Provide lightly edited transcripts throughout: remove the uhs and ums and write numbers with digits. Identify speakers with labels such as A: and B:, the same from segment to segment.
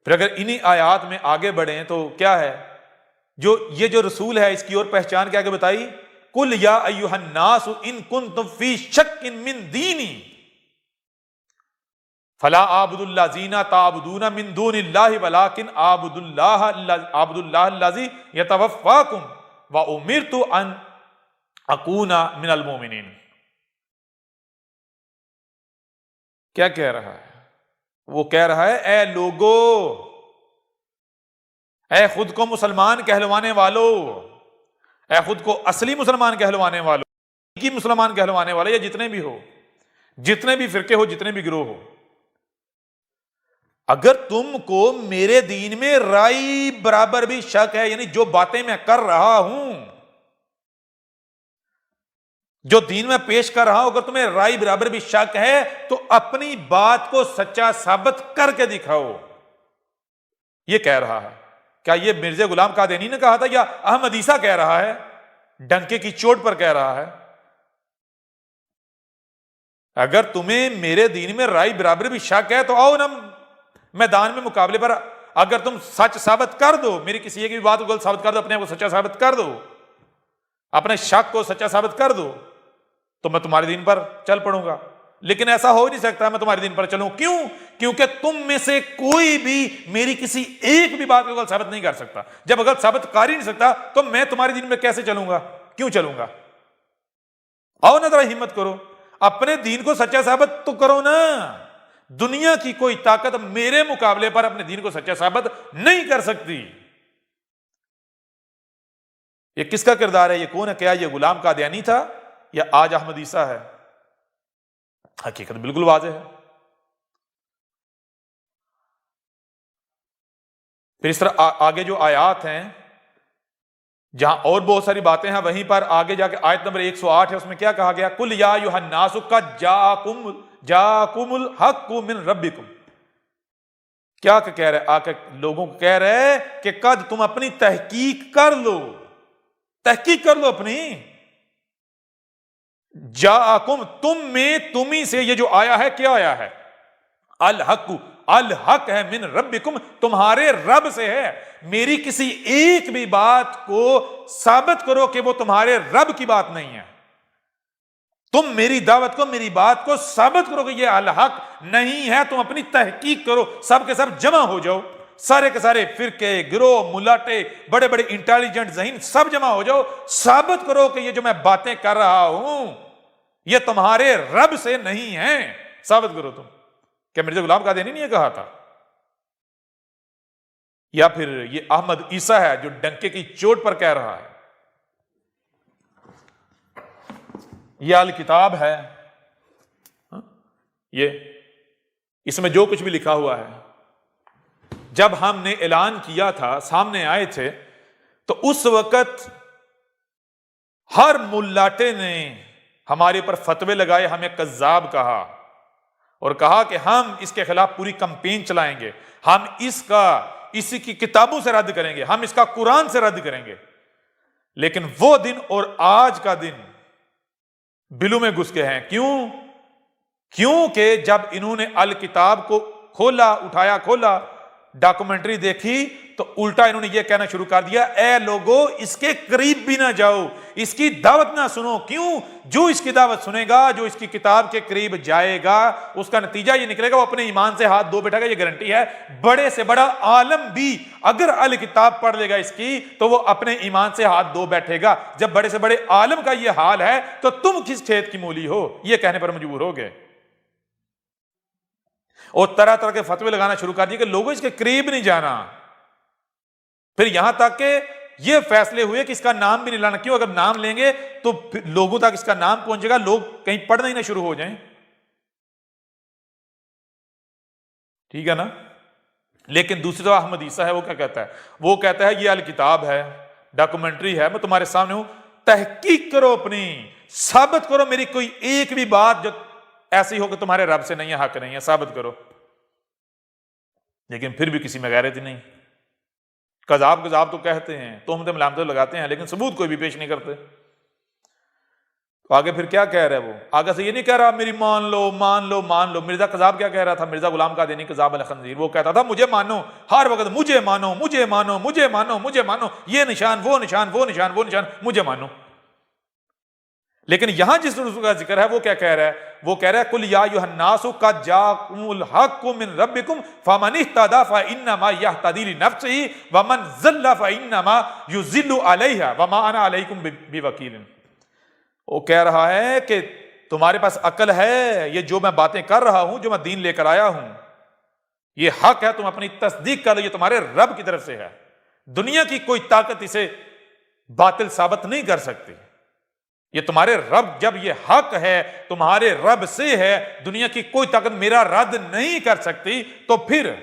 A: پھر اگر انہی آیات میں آگے بڑھیں تو کیا ہے یہ جو رسول ہے اس کی اور پہچان کیا کہ بتائی، قل یا ایھا الناس ان کنتم فی شک من دینی فلا اعبد الذین تعبدون من دون اللہ ولکن اعبد اللہ الذی یتوفاکم وامرت ان اکون من المؤمنین۔ کیا کہہ رہا ہے؟ وہ کہہ رہا ہے اے لوگو، اے خود کو مسلمان کہلوانے والو، اے خود کو اصلی مسلمان کہلوانے والو، کی مسلمان کہلوانے والے، یا جتنے بھی ہو، جتنے بھی فرقے ہو، جتنے بھی گروہ ہو، اگر تم کو میرے دین میں رائی برابر بھی شک ہے، یعنی جو باتیں میں کر رہا ہوں، جو دین میں پیش کر رہا ہوں، اگر تمہیں رائی برابر بھی شک ہے تو اپنی بات کو سچا ثابت کر کے دکھاؤ۔ یہ کہہ رہا ہے۔ کیا یہ مرزا غلام قادیانی نے کہا تھا یا احمد عیسیٰ کہہ رہا ہے؟ ڈنکے کی چوٹ پر کہہ رہا ہے۔ اگر تمہیں میرے دین میں رائی برابر بھی شک ہے تو آؤ نا میدان میں مقابلے پر، اگر تم سچ ثابت کر دو، میری کسی ایک بھی بات کو غلط ثابت کر دو، اپنے آپ کو سچا ثابت کر دو، اپنے شک کو سچا ثابت کر دو، تو میں تمہارے دین پر چل پڑوں گا۔ لیکن ایسا ہو نہیں سکتا میں تمہارے دین پر چلوں۔ کیوں؟ کیونکہ تم میں سے کوئی بھی میری کسی ایک بھی بات کو غلط ثابت نہیں کر سکتا۔ جب غلط ثابت کر ہی نہیں سکتا تو میں تمہارے دین میں کیسے چلوں گا؟ کیوں چلوں گا؟ آؤ نا ذرا ہمت کرو، اپنے دین کو سچا ثابت تو کرو نا۔ دنیا کی کوئی طاقت میرے مقابلے پر اپنے دین کو سچا ثابت نہیں کر سکتی۔ یہ کس کا کردار ہے؟ یہ کون ہے؟ کیا یہ غلام قادیانی تھا یا آج احمد عیسیٰ ہے؟ حقیقت بالکل واضح ہے۔ پھر اس طرح آگے جو آیات ہیں جہاں اور بہت ساری باتیں ہیں، وہیں پر آگے جا کے آیت نمبر 108 ہے، اس میں کیا کہا گیا؟ قل یا ایھا الناس قد جاءکم الحق من ربکم۔ کیا کہہ رہے؟ آ کے لوگوں کو کہہ رہے کہ قد تم اپنی تحقیق کر لو، تحقیق کر لو اپنی۔ جاءکم تم میں، تمہیں سے یہ جو آیا ہے کیا آیا ہے؟ الحق، الحق ہے من ربکم، تمہارے رب سے ہے۔ میری کسی ایک بھی بات کو ثابت کرو کہ وہ تمہارے رب کی بات نہیں ہے۔ تم میری دعوت کو، میری بات کو ثابت کرو کہ یہ الحق نہیں ہے، تم اپنی تحقیق کرو، سب کے سب جمع ہو جاؤ، سارے کے سارے فرقے، گروہ، ملاٹے، بڑے بڑے انٹیلیجنٹ ذہین سب جمع ہو جاؤ، ثابت کرو کہ یہ جو میں باتیں کر رہا ہوں یہ تمہارے رب سے نہیں ہے، ثابت کرو تم۔ کیا مرزا غلام قادیانی نے یہ کہا تھا؟ یا پھر یہ احمد عیسیٰ ہے جو ڈنکے کی چوٹ پر کہہ رہا ہے؟ یہ الکتاب ہے، یہ اس میں جو کچھ بھی لکھا ہوا ہے، جب ہم نے اعلان کیا تھا، سامنے آئے تھے، تو اس وقت ہر ملاٹے نے ہمارے پر فتوے لگائے، ہمیں کذاب کہا اور کہا کہ ہم اس کے خلاف پوری کمپین چلائیں گے، ہم اسی کی کتابوں سے رد کریں گے، ہم اس کا قرآن سے رد کریں گے۔ لیکن وہ دن اور آج کا دن بلوں میں گھس کے ہیں۔ کیونکہ جب انہوں نے الکتاب کو کھولا، اٹھایا، کھولا، ڈاکومنٹری دیکھی تو الٹا انہوں نے یہ کہنا شروع کر دیا اے لوگو اس کے قریب بھی نہ جاؤ، اس کی دعوت نہ سنو۔ کیوں؟ جو اس کی دعوت سنے گا، جو اس کی کتاب کے قریب جائے گا، اس کا نتیجہ یہ نکلے گا وہ اپنے ایمان سے ہاتھ دھو بیٹھے گا۔ یہ گارنٹی ہے، بڑے سے بڑا عالم بھی اگر الکتاب پڑھ لے گا اس کی تو وہ اپنے ایمان سے ہاتھ دھو بیٹھے گا۔ جب بڑے سے بڑے عالم کا یہ حال ہے تو تم کس کھیت کی مولی ہو؟ یہ کہنے پر مجبور ہو گئے اور طرح طرح کے فتوے لگانا شروع کر دیے کہ لوگوں اس کے قریب نہیں جانا۔ پھر یہاں تک کہ یہ فیصلے ہوئے کہ اس کا نام بھی نہیں لانا۔ کیوں؟ اگر نام لیں گے تو لوگوں تک اس کا نام پہنچے گا، لوگ کہیں پڑھنا ہی نہ شروع ہو جائیں۔ ٹھیک ہے نا؟ لیکن دوسری طرف احمد عیسیٰ ہے، وہ کیا کہتا ہے؟ وہ کہتا ہے یہ الکتاب ہے، ڈاکومنٹری ہے، میں تمہارے سامنے ہوں، تحقیق کرو، اپنی ثابت کرو میری کوئی ایک بھی بات جو ایسی ہو کہ تمہارے رب سے نہیں ہے، حق نہیں ہے، ثابت کرو۔ لیکن پھر بھی کسی میں غیرت ہی نہیں، کذاب تو کہتے ہیں، تہمتیں ملامتیں لگاتے ہیں، لیکن ثبوت کوئی بھی پیش نہیں کرتے۔ تو آگے پھر کیا کہہ رہا ہے وہ؟ آگے سے یہ نہیں کہہ رہا میری مان لو مان لو مان لو۔ مرزا قذاب کیا کہہ رہا تھا؟ مرزا غلام قادیانی قذاب الخنزیر، وہ کہتا تھا مجھے مانو، ہر وقت مجھے مانو مجھے مانو مجھے مانو مجھے مانو، یہ نشان وہ نشان وہ نشان وہ نشان، مجھے مانو۔ لیکن یہاں جس رسول کا ذکر ہے وہ کیا کہہ رہا ہے؟ وہ کہہ رہا ہے کل یا ایھا الناس قد جاءکم الحق من ربکم فمن اہتدی فانما یہتدی لنفسہ ومن ضل فانما یضل علیہا وما انا علیکم بوکیل۔ وہ کہہ رہا ہے کہ تمہارے پاس عقل ہے، یہ جو میں باتیں کر رہا ہوں، جو میں دین لے کر آیا ہوں، یہ حق ہے، تم اپنی تصدیق کر لو، یہ تمہارے رب کی طرف سے ہے، دنیا کی کوئی طاقت اسے باطل ثابت نہیں کر سکتی۔ یہ تمہارے رب، جب یہ حق ہے تمہارے رب سے ہے، دنیا کی کوئی طاقت میرا رد نہیں کر سکتی، تو پھر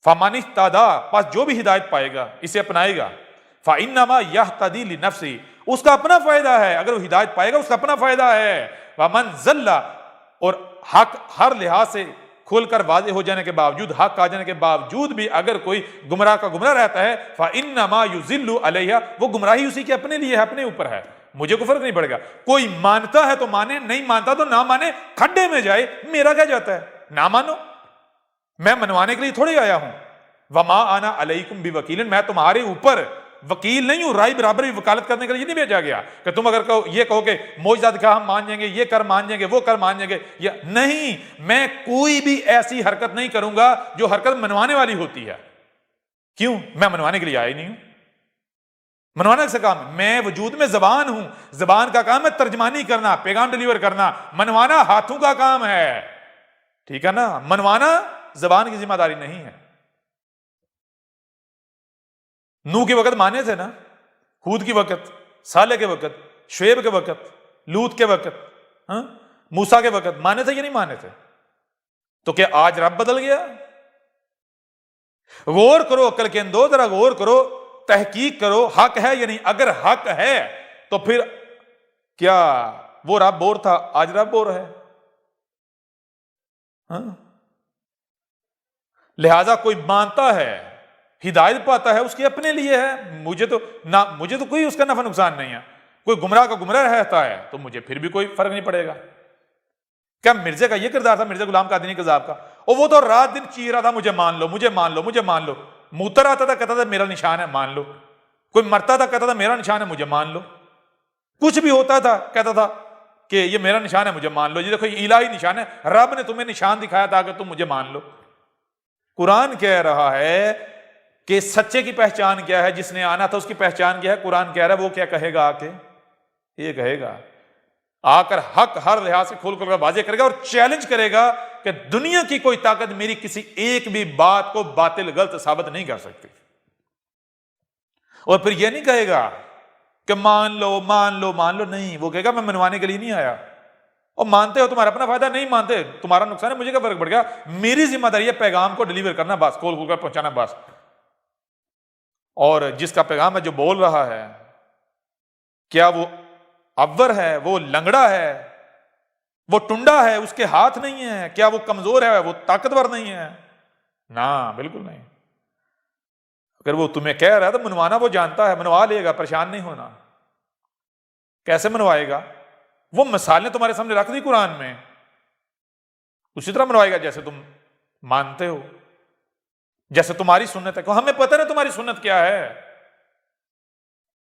A: فمن اہتدی، پس جو بھی ہدایت پائے گا، اسے اپنائے گا، فانما یہتدی لنفسہ، اس کا اپنا فائدہ ہے، اگر وہ ہدایت پائے گا اس کا اپنا فائدہ ہے، ومن ضل، اور حق ہر لحاظ سے کھول کر واضح ہو جانے کے باوجود، حق آ جانے کے باوجود بھی اگر کوئی گمراہ کا گمراہ رہتا ہے، فانما یضل علیہا، وہ گمراہی اسی کے اپنے لیے ہے، اپنے اوپر ہے، مجھے کو فرق نہیں پڑے گا۔ کوئی مانتا ہے تو مانے، نہیں مانتا تو نہ مانے، کھڈے میں جائے، میرا کیا جاتا ہے؟ نہ مانو، میں منوانے کے لیے تھوڑی آیا ہوں۔ وما انا علیکم بوکیل، میں تمہارے اوپر وکیل نہیں ہوں، رائے برابری وکالت کرنے کے لیے نہیں بھیجا گیا کہ تم اگر یہ کہو کہ معجزات کا ہم مان جائیں گے، یہ کر مان جائیں گے، وہ کر مان جائیں گے، یا نہیں، میں کوئی بھی ایسی حرکت نہیں کروں گا جو حرکت منوانے والی ہوتی ہے۔ کیوں؟ میں منوانے کے لیے آیا ہی نہیں ہوں، منوانا سے کام، میں وجود میں زبان ہوں، زبان کا کام ہے ترجمانی کرنا، پیغام ڈیلیور کرنا، منوانا ہاتھوں کا کام ہے، ٹھیک ہے نا؟ منوانا زبان کی ذمہ داری نہیں ہے۔ نوح کے وقت مانے تھے نا، ہود کے وقت، صالح کے وقت، شعیب کے وقت، لوط کے وقت، موسیٰ کے وقت مانے تھے یا نہیں مانے تھے؟ تو کیا آج رب بدل گیا؟ غور کرو، عقل کے اندو ذرا غور کرو، تحقیق کرو، حق ہے یا نہیں؟ اگر حق ہے تو پھر کیا وہ رب بور تھا، آج رب بور ہے؟ لہذا کوئی مانتا ہے، ہدایت پاتا ہے، اس کے اپنے لیے ہے، مجھے تو کوئی اس کا نفع نقصان نہیں ہے۔ کوئی گمراہ کا گمراہ رہتا ہے تو مجھے پھر بھی کوئی فرق نہیں پڑے گا۔ کیا مرزے کا یہ کردار تھا، مرزا غلام قادیانی قذاب کا؟ اور وہ تو رات دن چیخ رہا تھا مجھے مان لو مجھے مان لو مجھے مان لو، موتر آتا تھا کہتا تھا میرا نشان ہے مان لو، کوئی مرتا تھا کہتا تھا میرا نشان ہے مجھے مان لو، کچھ بھی ہوتا تھا کہتا تھا کہ یہ میرا نشان ہے مجھے مان لو، یہ دیکھو یہ الہی نشان ہے، رب نے تمہیں نشان دکھایا تھا کہ تم مجھے مان لو۔ قرآن کہہ رہا ہے کہ سچے کی پہچان کیا ہے، جس نے آنا تھا اس کی پہچان کیا ہے؟ قرآن کہہ رہا ہے وہ کیا کہے گا؟ آ کے یہ کہے گا، آ کر حق ہر لحاظ سے کھول کر واضح کرے گا اور چیلنج کرے گا کہ دنیا کی کوئی طاقت میری کسی ایک بھی بات کو باطل غلط ثابت نہیں کر سکتی۔ اور پھر یہ نہیں کہے گا کہ مان لو مان لو مان لو، نہیں، وہ کہے گا میں منوانے کے لیے نہیں آیا، اور مانتے ہو تمہارا اپنا فائدہ، نہیں مانتے تمہارا نقصان ہے، مجھے کیا فرق پڑ گیا، میری ذمہ داری ہے پیغام کو ڈیلیور کرنا، بس کھول کھول کر پہنچانا بس۔ اور جس کا پیغام ہے جو بول رہا ہے، کیا وہ عور ہے، وہ لنگڑا ہے، وہ ٹنڈا ہے، اس کے ہاتھ نہیں ہے؟ کیا وہ کمزور ہے، وہ طاقتور نہیں ہے؟ نہ، بالکل نہیں۔ اگر وہ تمہیں کہہ رہا ہے تو منوانا وہ جانتا ہے، منوا لے گا، پریشان نہیں ہونا۔ کیسے منوائے گا؟ وہ مثالیں تمہارے سامنے رکھ دی قرآن میں، اسی طرح منوائے گا جیسے تم مانتے ہو، جیسے تمہاری سنت ہے۔ کہ ہمیں پتہ نہیں تمہاری سنت کیا ہے،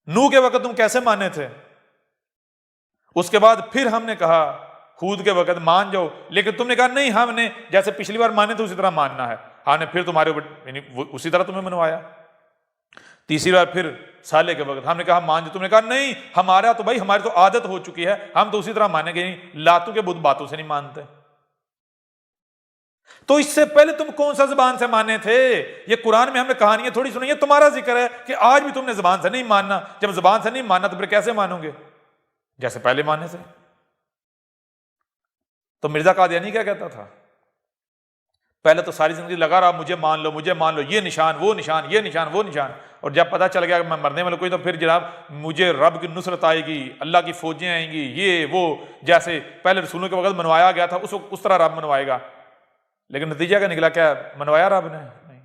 A: نوح کے وقت تم کیسے مانے تھے، اس کے بعد پھر ہم نے کہا ہود کے وقت مان جاؤ، لیکن تم نے کہا نہیں، ہم نے جیسے پچھلی بار مانے تھے اسی طرح ماننا ہے، ہم نے پھر تمہارے اوپر یعنی اسی طرح تمہیں منوایا۔ تیسری بار پھر صالح کے وقت ہم نے کہا مان جاؤ، تم نے کہا نہیں، ہمارا تو بھائی ہماری تو عادت ہو چکی ہے، ہم تو اسی طرح مانیں گے، نہیں، لاتوں کے بت باتوں سے نہیں مانتے۔ تو اس سے پہلے تم کون سا زبان سے مانے تھے؟ یہ قرآن میں ہم نے کہانیاں تھوڑی سنی، یہ تمہارا ذکر ہے کہ آج بھی تم نے زبان سے نہیں ماننا۔ جب زبان سے نہیں ماننا تو پھر کیسے مانو گے؟ جیسے پہلے مانے تھے۔ تو مرزا قادیانی کیا کہتا تھا؟ پہلے تو ساری زندگی لگا رہا مجھے مان لو مجھے مان لو، یہ نشان وہ نشان یہ نشان وہ نشان، اور جب پتہ چل گیا کہ میں مرنے والا کوئی، تو پھر جناب مجھے رب کی نصرت آئے گی، اللہ کی فوجیں آئیں گی، یہ وہ، جیسے پہلے رسولوں کے وقت منوایا گیا تھا اس طرح رب منوائے گا۔ لیکن نتیجہ کیا نکلا؟ کیا منوایا رب نے؟ نہیں۔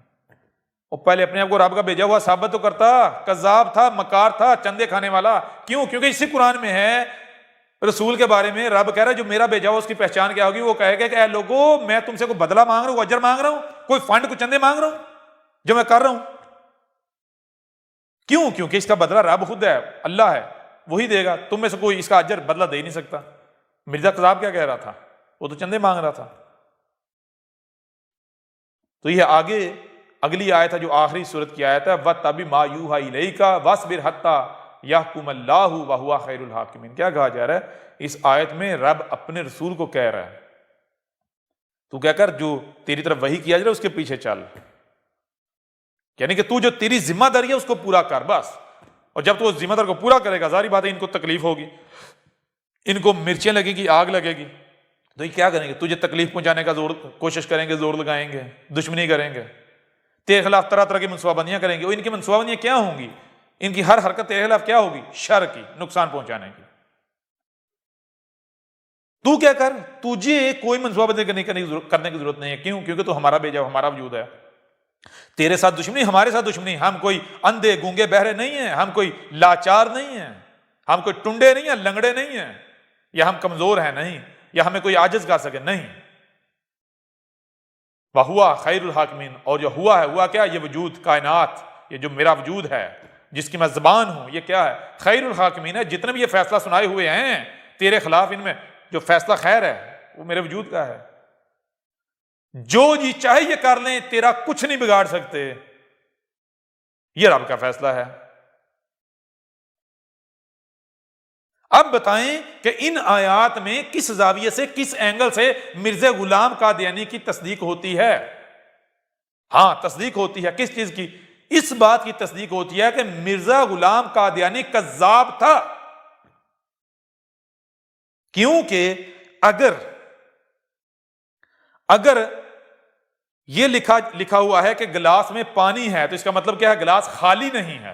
A: اور پہلے اپنے آپ کو رب کا بھیجا ہوا ثابت تو کرتا، کذاب تھا، مکار تھا، چندے کھانے والا۔ کیوں؟ کیونکہ اسی قرآن میں ہے رسول کے بارے میں رب کہہ رہا ہے جو میرا بھیجا ہو اس کی پہچان کیا ہوگی؟ وہ کہے گا کہ اے لوگو میں تم سے کوئی بدلہ مانگ رہا ہوں، اجر مانگ رہا ہوں، کوئی فنڈ کوئی چندے مانگ رہا ہوں جو میں کر رہا ہوں؟ کیوں؟ کیونکہ اس کا بدلہ رب خود ہے، اللہ ہے، وہی دے گا، تم میں سے کوئی اس کا اجر بدلہ دے ہی نہیں سکتا۔ مرزا قذاب کیا کہہ رہا تھا؟ وہ تو چندے مانگ رہا تھا۔ تو یہ آگے اگلی آیت ہے جو آخری سورت کی آیت ہے، وَاتَّبِعْ مَا یُوحَىٰ إِلَيْكَ وَاصْبِرْ حَتَّىٰ يَحْكُمَ اللَّهُ وَهُوَ خَيْرُ الْحَاكِمِينَ۔ کیا کہا جا رہا ہے اس آیت میں؟ رب اپنے رسول کو کہہ رہا ہے تو کیا کر، جو تیری طرف وحی کیا جا رہا ہے اس کے پیچھے چل، یعنی کہ تو جو تیری ذمہ داری ہے اس کو پورا کر بس۔ اور جب تو اس ذمہ داری کو پورا کرے گا، ظاہری بات ہے ان کو تکلیف ہوگی، ان کو مرچیں لگے گی، آگ لگے گی، تو یہ کیا کریں گے؟ تجھے تکلیف پہنچانے کا کوشش کریں گے، زور لگائیں گے، دشمنی کریں گے، تیرے خلاف طرح طرح کی منصوبہ بندیاں کریں گے۔ اور ان کی منصوبہ بندیاں کیا ہوں گی؟ ان کی ہر حرکت تیرے خلاف کیا ہوگی؟ شر کی، نقصان پہنچانے کی۔ تو کیا کر، تجھے کوئی منصوبہ بندی کرنے کی ضرورت نہیں ہے۔ کیوں؟ کیونکہ تو ہمارا بھیجا، ہمارا وجود ہے۔ تیرے ساتھ دشمنی، ہمارے ساتھ دشمنی، ہم کوئی اندھے گونگے بہرے نہیں ہیں، ہم کوئی لاچار نہیں ہیں، ہم کوئی ٹنڈے نہیں ہیں، لنگڑے نہیں ہیں، یا ہم کمزور ہیں نہیں، یا ہمیں کوئی عاجز کر سکے نہیں۔ وَهُوَ خَيْرُ الْحَاكِمِينَ، اور جو ہوا ہے، ہوا کیا؟ یہ وجود، کائنات، یہ جو میرا وجود ہے جس کی میں زبان ہوں، یہ کیا ہے؟ خیر الحاکمین ہے۔ جتنے بھی یہ فیصلہ سنائے ہوئے ہیں تیرے خلاف، ان میں جو فیصلہ خیر ہے وہ میرے وجود کا ہے۔ جو جی چاہے یہ کر لیں، تیرا کچھ نہیں بگاڑ سکتے، یہ رب کا فیصلہ ہے۔ اب بتائیں کہ ان آیات میں کس زاویے سے، کس اینگل سے مرزا غلام قادیانی کی تصدیق ہوتی ہے؟ ہاں تصدیق ہوتی ہے، کس چیز کی؟ اس بات کی تصدیق ہوتی ہے کہ مرزا غلام قادیانی کذاب تھا۔ کیونکہ اگر یہ لکھا ہوا ہے کہ گلاس میں پانی ہے تو اس کا مطلب کیا ہے؟ گلاس خالی نہیں ہے۔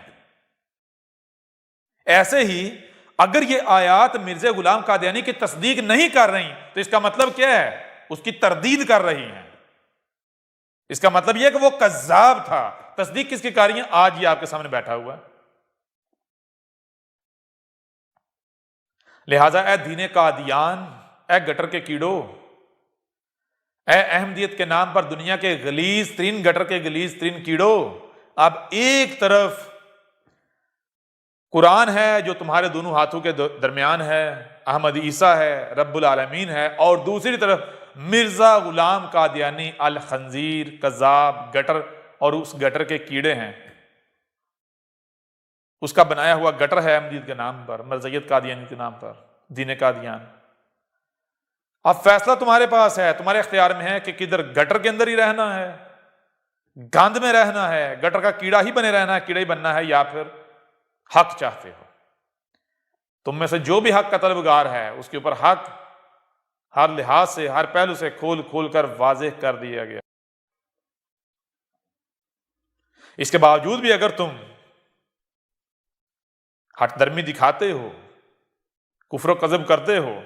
A: ایسے ہی اگر یہ آیات مرزا غلام قادیانی کی تصدیق نہیں کر رہی تو اس کا مطلب کیا ہے؟ اس کی تردید کر رہی ہیں۔ اس کا مطلب یہ ہے کہ وہ کذاب تھا۔ تصدیق کس کی کر رہی ہیں؟ آج یہ آپ کے سامنے بیٹھا ہوا ہے۔ لہذا اے دین قادیان، اے گٹر کے کیڑوں، اے احمدیت کے نام پر دنیا کے غلیظ ترین گٹر کے غلیظ ترین کیڑوں، اب ایک طرف قرآن ہے جو تمہارے دونوں ہاتھوں کے درمیان ہے، احمد عیسیٰ ہے، رب العالمین ہے، اور دوسری طرف مرزا غلام قادیانی الخنزیر، کذاب، گٹر، اور اس گٹر کے کیڑے ہیں۔ اس کا بنایا ہوا گٹر ہے احمدیت کے نام پر، مرزیت قادیانی کے نام پر، دین قادیان۔ اب فیصلہ تمہارے پاس ہے، تمہارے اختیار میں ہے کہ کدھر گٹر کے اندر ہی رہنا ہے، گند میں رہنا ہے، گٹر کا کیڑا ہی بنے رہنا ہے، کیڑا ہی بننا ہے، یا پھر حق چاہتے ہو۔ تم میں سے جو بھی حق کا طلبگار ہے اس کے اوپر حق ہر لحاظ سے، ہر پہلو سے کھول کھول کر واضح کر دیا گیا۔ اس کے باوجود بھی اگر تم ہٹ درمی دکھاتے ہو، کفر و کذب کرتے ہو،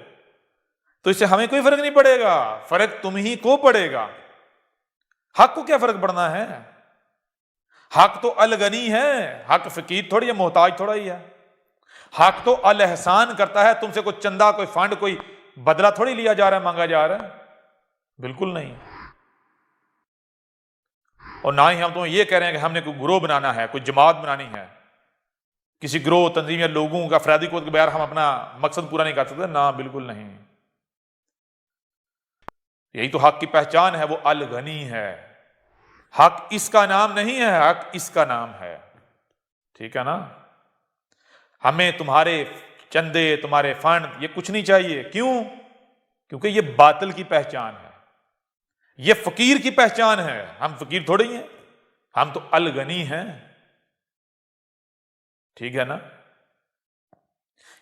A: تو اس سے ہمیں کوئی فرق نہیں پڑے گا، فرق تم ہی کو پڑے گا۔ حق کو کیا فرق پڑنا ہے؟ حق تو الغنی ہے، حق فقیر تھوڑی ہے، محتاج تھوڑا ہی ہے۔ حق تو الاحسان کرتا ہے، تم سے کوئی چندہ، کوئی فنڈ، کوئی بدلہ تھوڑی لیا جا رہا ہے، مانگا جا رہا ہے، بالکل نہیں۔ اور نہ ہی ہم تمہیں یہ کہہ رہے ہیں کہ ہم نے کوئی گروہ بنانا ہے، کوئی جماعت بنانی ہے، کسی گروہ، تنظیم یا لوگوں کا افرادی قوت کے بغیر ہم اپنا مقصد پورا نہیں کر سکتے، نہ بالکل نہیں۔ یہی تو حق کی پہچان ہے، وہ الغنی ہے۔ حق اس کا نام نہیں ہے، حق اس کا نام ہے، ٹھیک ہے نا؟ ہمیں تمہارے چندے، تمہارے فنڈ، یہ کچھ نہیں چاہیے۔ کیوں؟ کیونکہ یہ باطل کی پہچان ہے، یہ فقیر کی پہچان ہے۔ ہم فقیر تھوڑے ہی ہیں، ہم تو الغنی ہیں، ٹھیک ہے نا؟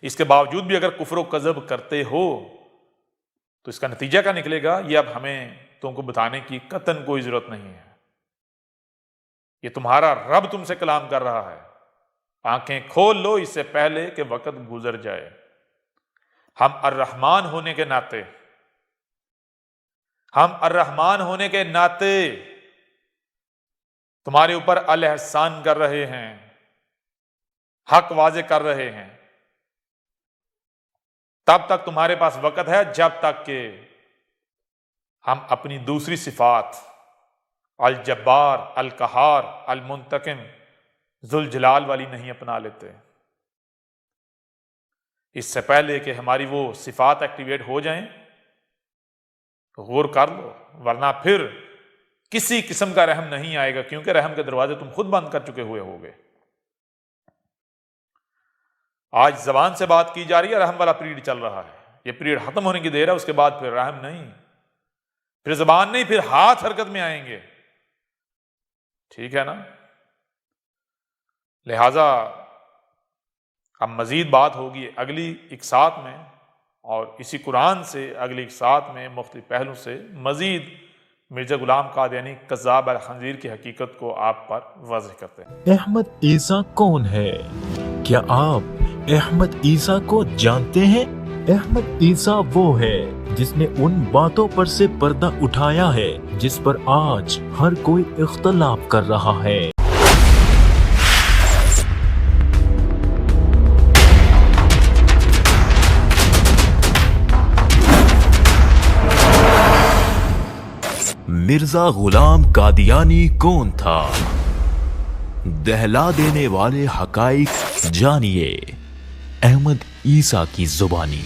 A: اس کے باوجود بھی اگر کفر و کذب کرتے ہو تو اس کا نتیجہ کیا نکلے گا؟ یہ اب ہمیں تم کو بتانے کی قطعاً کوئی ضرورت نہیں ہے۔ یہ تمہارا رب تم سے کلام کر رہا ہے، آنکھیں کھول لو اس سے پہلے کہ وقت گزر جائے۔ ہم الرحمن ہونے کے ناطے، تمہارے اوپر الاحسان کر رہے ہیں، حق واضح کر رہے ہیں۔ تب تک تمہارے پاس وقت ہے جب تک کہ ہم اپنی دوسری صفات الجبار، القہار، المنتقم، ذوالجلال والی نہیں اپنا لیتے۔ اس سے پہلے کہ ہماری وہ صفات ایکٹیویٹ ہو جائیں غور کر لو، ورنہ پھر کسی قسم کا رحم نہیں آئے گا، کیونکہ رحم کے دروازے تم خود بند کر چکے ہوئے ہوگے۔ آج زبان سے بات کی جا رہی ہے، رحم والا پیریڈ چل رہا ہے، یہ پیریڈ ختم ہونے کی دیر ہے، اس کے بعد پھر رحم نہیں، پھر زبان نہیں، پھر ہاتھ حرکت میں آئیں گے، ٹھیک ہے نا؟ لہذا اب مزید بات ہوگی اگلی اقساط میں، اور اسی قرآن سے اگلی اقساط میں مختلف پہلو سے مزید مرزا غلام قادیانی کذاب الخنزیر کی حقیقت کو آپ پر واضح کرتے ہیں۔
B: احمد عیسیٰ کون ہے؟ کیا آپ احمد عیسیٰ کو جانتے ہیں؟ احمد عیسیٰ وہ ہے جس نے ان باتوں پر سے پردہ اٹھایا ہے جس پر آج ہر کوئی اختلاف کر رہا ہے۔ مرزا غلام قادیانی کون تھا؟ دہلا دینے والے حقائق جانیے احمد عیسیٰ کی زبانی۔